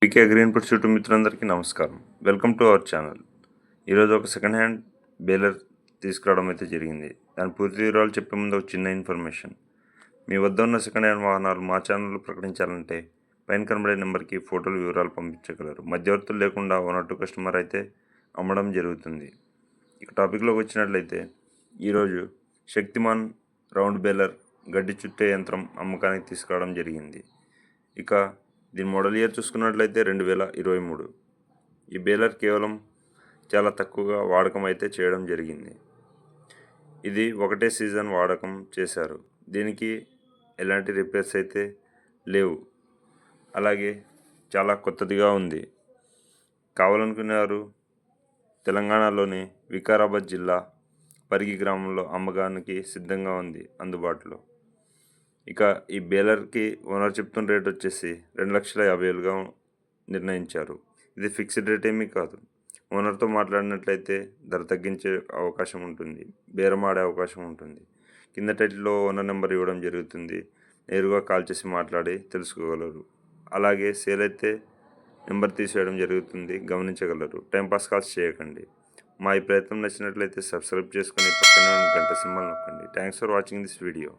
పీకే green pursuit మిత్రులందరికీ నమస్కారం. Welcome to our channel. ఈరోజు ఒక సెకండ్ హ్యాండ్ బేలర్ తీసుకురావడం అయితే జరిగింది. దాని పూర్తి వివరాలు చెప్పే ముందు ఒక చిన్న ఇన్ఫర్మేషన్. మీ వద్ద ఉన్న సెకండ్ హ్యాండ్ వాహనాలు మా ఛానల్లో ప్రకటించాలంటే పైన కనబడే నెంబర్కి ఫోటోలు వివరాలు పంపించగలరు. మధ్యవర్తులు లేకుండా ఓనర్ టు కస్టమర్ అయితే అమ్మడం జరుగుతుంది. ఇక టాపిక్లోకి వచ్చినట్లయితే ఈరోజు శక్తిమాన్ రౌండ్ బేలర్ గడ్డి చుట్టే యంత్రం అమ్మకానికి తీసుకురావడం జరిగింది. ఇక దీని మోడల్ ఇయర్ చూసుకున్నట్లయితే 2023. ఈ బేలర్ కేవలం చాలా తక్కువగా వాడకం అయితే చేయడం జరిగింది. ఇది ఒకటే సీజన్ వాడకం చేశారు. దీనికి ఎలాంటి రిపేర్స్ అయితే లేవు. అలాగే చాలా కొత్తదిగా ఉంది. కావాలనుకునేవారు తెలంగాణలోని వికారాబాద్ జిల్లా పరిగి గ్రామంలో అమ్మకానికి సిద్ధంగా ఉంది అందుబాటులో. ఇక ఈ బేలర్కి ఓనర్ చెప్తున్న రేట్ వచ్చేసి 2,50,000గా నిర్ణయించారు. ఇది ఫిక్స్డ్ రేట్ ఏమీ కాదు. ఓనర్తో మాట్లాడినట్లయితే ధర తగ్గించే అవకాశం ఉంటుంది, బేరం ఆడే అవకాశం ఉంటుంది. కింద టైటిల్లో ఓనర్ నెంబర్ ఇవ్వడం జరుగుతుంది. నేరుగా కాల్ చేసి మాట్లాడి తెలుసుకోగలరు. అలాగే సేల్ అయితే నెంబర్ తీసేయడం జరుగుతుంది, గమనించగలరు. టైంపాస్ కాల్స్ చేయకండి. మా ఈ ప్రయత్నం నచ్చినట్లయితే సబ్స్క్రైబ్ చేసుకుని పక్కనే ఉన్న గంట సింబల్ నొక్కండి. Thanks for watching this video.